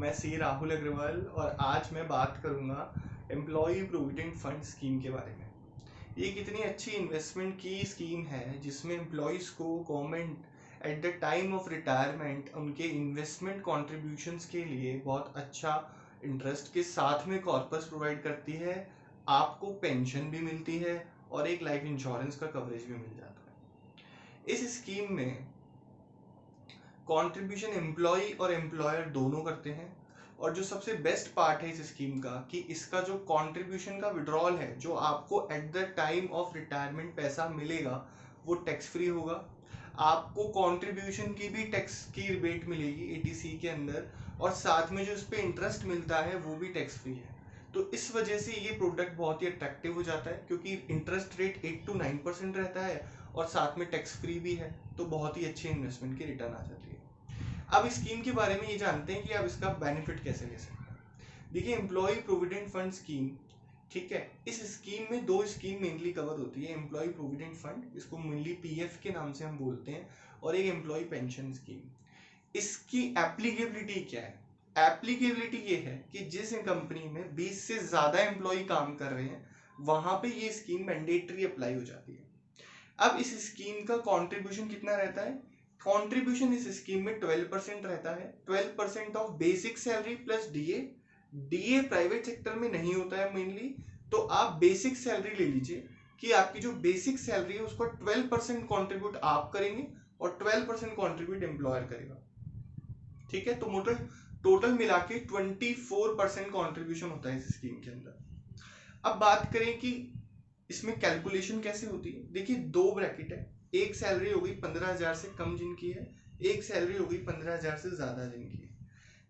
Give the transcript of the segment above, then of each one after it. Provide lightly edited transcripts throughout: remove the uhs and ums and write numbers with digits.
मैं सी राहुल अग्रवाल और आज मैं बात करूंगा एम्प्लॉय प्रोविडेंट फंड स्कीम के बारे में। ये कितनी अच्छी इन्वेस्टमेंट की स्कीम है जिसमें एम्प्लॉयज़ को government at the time of retirement उनके इन्वेस्टमेंट कॉन्ट्रीब्यूशंस के लिए बहुत अच्छा इंटरेस्ट के साथ में कॉर्पस प्रोवाइड करती है, आपको पेंशन भी मिलती है और एक लाइफ इंश्योरेंस का कवरेज भी मिल जाता है। इस स्कीम में कंट्रीब्यूशन एम्प्लॉय और एम्प्लॉयर दोनों करते हैं और जो सबसे बेस्ट पार्ट है इस स्कीम का कि इसका जो कंट्रीब्यूशन का विड्रॉल है, जो आपको at the time of retirement पैसा मिलेगा वो टैक्स फ्री होगा। आपको कंट्रीब्यूशन की भी टैक्स की रिबेट मिलेगी एटीसी के अंदर और साथ में जो इस पे इंटरेस्ट मिलता है वो भी टैक्स फ्री है। तो इस वजह से ये प्रोडक्ट बहुत ही अट्रैक्टिव हो जाता है क्योंकि इंटरेस्ट रेट 8 to 9% रहता है और साथ में टैक्स फ्री भी है, तो बहुत ही अच्छी इन्वेस्टमेंट की रिटर्न आ जाती है। अब स्कीम के बारे में ये जानते हैं कि आप इसका बेनिफिट कैसे ले सकते हैं। देखिए, एम्प्लॉय प्रोविडेंट फंड स्कीम, ठीक है, इस स्कीम में दो स्कीम मेनली कवर होती है। एम्प्लॉय प्रोविडेंट फंड, इसको मेनली पीएफ के नाम से हम बोलते हैं, और एक एम्प्लॉय पेंशन स्कीम। इसकी एप्लीकेबिलिटी क्या है? एप्लीकेबिलिटी ये है कि जिस कंपनी में 20 से ज्यादा एम्प्लॉय काम कर रहे हैं वहां पे ये स्कीम मैंडेटरी अप्लाई हो जाती है। अब इस स्कीम का कंट्रीब्यूशन कितना रहता है? कंट्रीब्यूशन इस स्कीम में 12% रहता है। 12% of basic salary plus DA. DA private sector में नहीं होता है मेनली, तो आप बेसिक सैलरी ले लीजिए कि आपकी जो बेसिक सैलरी है उसका 12% कॉन्ट्रीब्यूट आप करेंगे और 12% कॉन्ट्रीब्यूट एम्प्लॉयर करेगा। ठीक है, तो टोटल मिला के 24% कॉन्ट्रीब्यूशन होता है इस स्कीम के अंदर। अब बात करें कि इसमें कैलकुलेशन कैसे होती है। देखिए, दो ब्रैकेट है, एक सैलरी होगी 15,000 से कम जिनकी है, एक सैलरी होगी 15,000 से ज्यादा जिनकी है।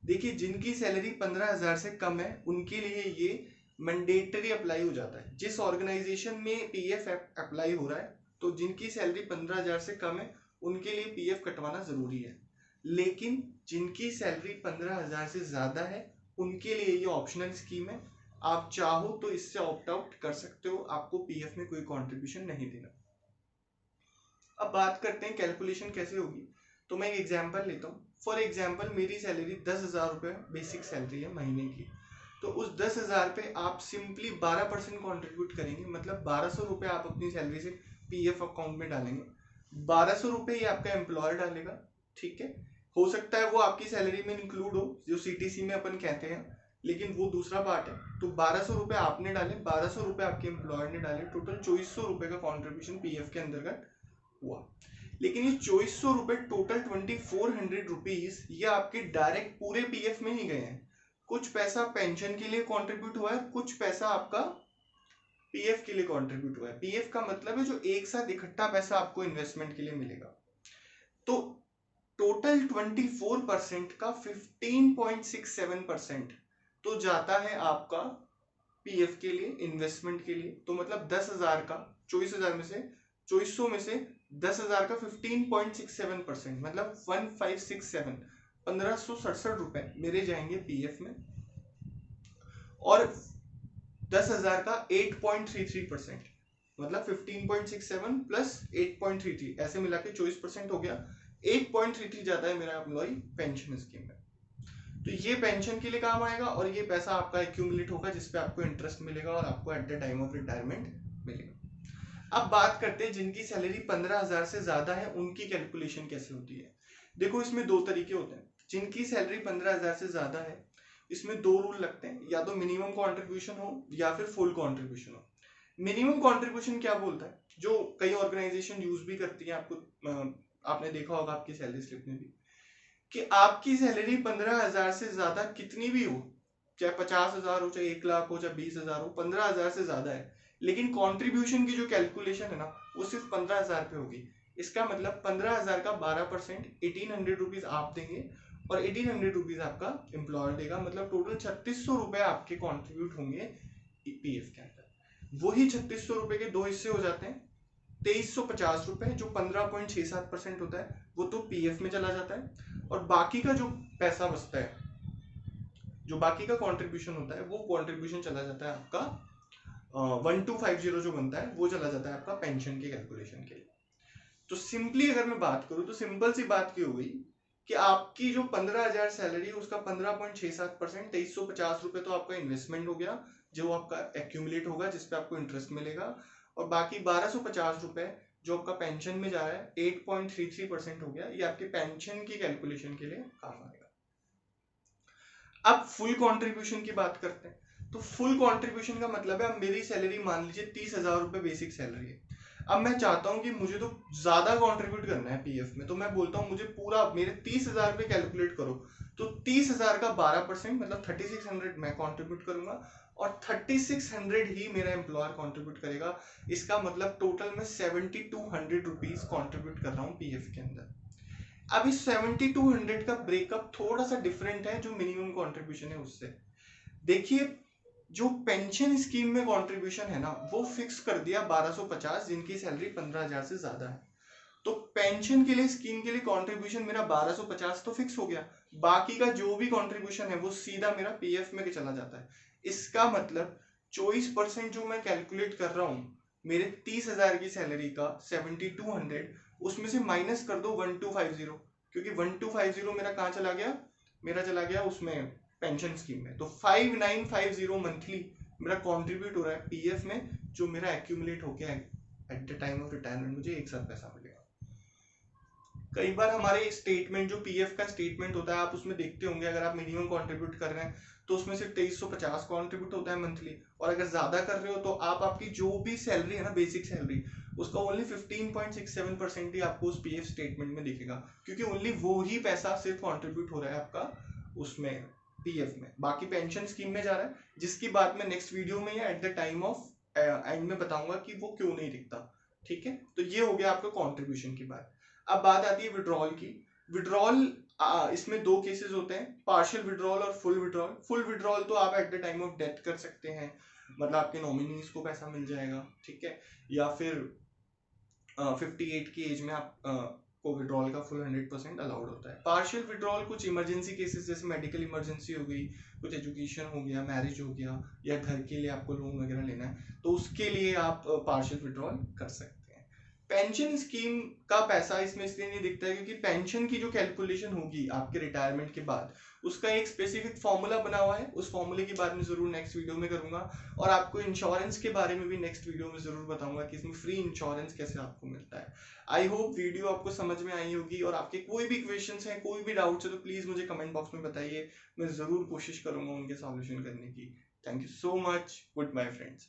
देखिए, जिनकी सैलरी 15,000 से कम है उनके लिए ये मैंडेटरी अप्लाई हो जाता है। जिस ऑर्गेनाइजेशन में पीएफ अप्लाई हो रहा है, तो जिनकी सैलरी 15,000 से कम है उनके लिए पीएफ कटवाना जरूरी है, लेकिन जिनकी सैलरी 15,000 से ज्यादा है उनके लिए ये ऑप्शनल स्कीम है। आप चाहो तो इससे ऑप्ट आउट कर सकते हो, आपको पीएफ में कोई कंट्रीब्यूशन नहीं देना। अब बात करते हैं कैलकुलेशन कैसे होगी। तो मैं एक एग्जांपल लेता हूँ। फॉर एग्जांपल, मेरी सैलरी 10,000 रुपये बेसिक सैलरी है महीने की, तो उस 10,000 पे आप सिंपली 12% कॉन्ट्रीब्यूट करेंगे, मतलब 1,200 रुपये आप अपनी सैलरी से पीएफ अकाउंट में डालेंगे। 1,200 रुपये ये आपका एम्प्लॉयर डालेगा। ठीक है, हो सकता है वो आपकी सैलरी में इंक्लूड हो, जो सीटीसी में अपन कहते हैं, लेकिन वो दूसरा पार्ट है। तो 1,200 रुपये आपने डाले, 1,200 रुपये आपके एम्प्लॉयर ने डाले, टोटल 2,400 रुपये का कॉन्ट्रीब्यूशन पीएफ के अंतर्गत हुआ। लेकिन ये 2,400 रुपये टोटल 2,400 रुपीज ये आपके डायरेक्ट पूरे पीएफ में ही गए हैं। कुछ पैसा पेंशन के लिए कंट्रीब्यूट हुआ है, कुछ पैसा आपका पीएफ के लिए कंट्रीब्यूट हुआ है। पीएफ का मतलब है जो एक साथ इकट्ठा पैसा आपको इन्वेस्टमेंट के लिए मिलेगा। तो टोटल 24% का 15.67% तो जाता है आपका पीएफ के लिए, इन्वेस्टमेंट के लिए। तो मतलब 10,000 का 24,000 में से 2400 में से 10,000 का 15.67% मतलब 1567 1567 रुपए मेरे जाएंगे पीएफ में, और 10,000 का 8.33% मतलब 15.67 प्लस 8.33, ऐसे मिला के 24% हो गया। 8.33 जाता है मेरा एम्प्लॉय पेंशन स्कीम में। तो ये पेंशन के लिए काम आएगा और ये पैसा आपका एक्यूमुलेट होगा जिसपे आपको इंटरेस्ट मिलेगा और आपको at the time of retirement मिलेगा। अब बात करते हैं जिनकी सैलरी 15,000 से ज्यादा है उनकी कैलकुलेशन कैसे होती है। देखो, इसमें दो तरीके होते हैं। जिनकी सैलरी 15,000 से ज्यादा है, इसमें दो रूल लगते हैं, या तो मिनिमम कॉन्ट्रीब्यूशन हो या फिर फुल कॉन्ट्रीब्यूशन हो। मिनिमम कॉन्ट्रीब्यूशन क्या बोलता है, जो कई ऑर्गेनाइजेशन यूज भी करती है, आपने देखा होगा आपकी सैलरी स्लिप में भी, कि आपकी सैलरी 15,000 से ज्यादा कितनी भी हो, चाहे 50,000 हो, चाहे 1,00,000 हो, चाहे 20,000 हो, 15,000 से ज्यादा है, लेकिन कंट्रीब्यूशन की जो कैलकुलेशन है ना वो सिर्फ 15,000 पे होगी। इसका मतलब 15,000 का 12% 1,800 रुपीज आप देंगे और 1,800 रुपीज आपका एम्प्लॉयर देगा, मतलब टोटल 3,600 रुपए आपके कॉन्ट्रीब्यूट होंगे पीएफ के अंदर। वही 3,600 रुपए के दो हिस्से हो जाते हैं। 2,350 रुपए जो 15.67% होता है वो तो पीएफ में चला जाता है, और बाकी का जो पैसा बचता है, जो बाकी का कंट्रीब्यूशन होता है, वो कंट्रीब्यूशन चला जाता है आपका 1250 जो बनता है वो चला जाता है आपका पेंशन के कैलकुलेशन के लिए। तो सिंपली अगर मैं बात करूं तो सिंपल सी बात की हो गई कि आपकी जो 15,000 सैलरी है उसका 15.67%, 2350 रुपए तो आपका इन्वेस्टमेंट हो गया जो आपका एक्यूमुलेट होगा, जिसपे आपको इंटरेस्ट मिलेगा, और बाकी 1250 रुपए जो आपका पेंशन में जा रहा है 8.33% हो गया, ये आपके पेंशन की कैलकुलेशन के लिए काम आएगा। अब फुल कंट्रीब्यूशन की बात करते हैं। तो फुल कंट्रीब्यूशन का मतलब है, अब मेरी सैलरी मान लीजिए 30,000 रुपए बेसिक सैलरी है। अब मैं चाहता हूं कि मुझे तो ज्यादा कंट्रीब्यूट करना है पीएफ में, तो मैं बोलता हूं मुझे पूरा मेरे 30,000 रुपए कैलकुलेट करो, तो 30,000 का 12% मतलब 3600 मैं कंट्रीब्यूट करूंगा, और 3600 ही मेरा एम्प्लॉयर कंट्रीब्यूट करेगा। इसका मतलब टोटल में 7200 रुपीज कॉन्ट्रीब्यूट कर रहा हूँ पीएफ के अंदर। अब इस 7200 का ब्रेकअप थोड़ा सा डिफरेंट है जो मिनिमम कंट्रीब्यूशन है उससे। देखिए, जो पेंशन स्कीम में कंट्रीब्यूशन है ना, वो फिक्स कर दिया 1250, जिनकी सैलरी 15,000 से ज्यादा है। तो पेंशन के लिए, स्कीम के लिए कंट्रीब्यूशन मेरा 1250 तो फिक्स हो गया, बाकी का जो भी कंट्रीब्यूशन है वो सीधा मेरा पीएफ में चला जाता है। इसका मतलब 24% जो मैं कैलकुलेट कर रहा हूँ मेरे 30,000 की सैलरी का 7200, उसमें से माइनस कर दो 1250, क्योंकि 1250 मेरा कहाँ चला गया, मेरा चला गया उसमें पेंशन स्कीम में। तो 5950 मंथली मेरा कंट्रीब्यूट हो रहा है पीएफ में, जो मेरा एक्यूमुलेट हो गया at the time of retirement मुझे एक साथ पैसा मिलेगा। कई बार हमारे स्टेटमेंट, जो पीएफ का स्टेटमेंट होता है, आप उसमें देखते होंगे, अगर आप मिनिमम कंट्रीब्यूट कर रहे हैं तो उसमें से 2350 कंट्रीब्यूट होता है मंथली, और अगर ज्यादा कर रहे हो तो आप आपकी जो भी सैलरी है ना, बेसिक सैलरी, उसका ओनली 15.67% ही आपको उस पीएफ स्टेटमेंट में दिखेगा, क्योंकि ओनली वो ही पैसा सिर्फ कंट्रीब्यूट हो रहा है आपका उसमें पीएफ में, बाकी पेंशन स्कीम में जा रहा है, जिसकी बात मैं नेक्स्ट वीडियो में या at the time of and में बताऊंगा कि वो क्यों नहीं दिखता। ठीक है, तो ये हो गया आपका कॉन्ट्रीब्यूशन की बात। अब बात आती है विड्रॉल की। विड्रॉल, इसमें दो केसेस होते हैं, पार्शियल विड्रॉल और फुल विड्रॉल। फुल विड्रॉल तो आप at the time of death कर सकते हैं, मतलब आपके नॉमिनीज को पैसा मिल जाएगा, ठीक है, या फिर 58 की एज में आप को विड्रॉल का फुल 100% अलाउड होता है। पार्शियल विड्रॉल कुछ इमरजेंसी केसेस, जैसे मेडिकल इमरजेंसी हो गई, कुछ एजुकेशन हो गया, मैरिज हो गया, या घर के लिए आपको लोन वगैरह लेना है, तो उसके लिए आप पार्शियल विड्रॉल कर सकते हैं। पेंशन स्कीम का पैसा इसमें इसलिए नहीं दिखता है क्योंकि पेंशन की जो कैलकुलेशन होगी आपके रिटायरमेंट के बाद, उसका एक स्पेसिफिक फॉर्मूला बना हुआ है, उस फॉर्मूले की बात मैं जरूर नेक्स्ट वीडियो में करूंगा, और आपको इंश्योरेंस के बारे में भी नेक्स्ट वीडियो में जरूर बताऊंगा कि इसमें फ्री इंश्योरेंस कैसे आपको मिलता है। आई होप वीडियो आपको समझ में आई होगी, और आपके कोई भी क्वेश्चंस हैं, कोई भी डाउट्स है, तो प्लीज मुझे कमेंट बॉक्स में बताइए, मैं जरूर कोशिश करूंगा उनके सॉल्यूशन करने की। Thank you so much, goodbye friends.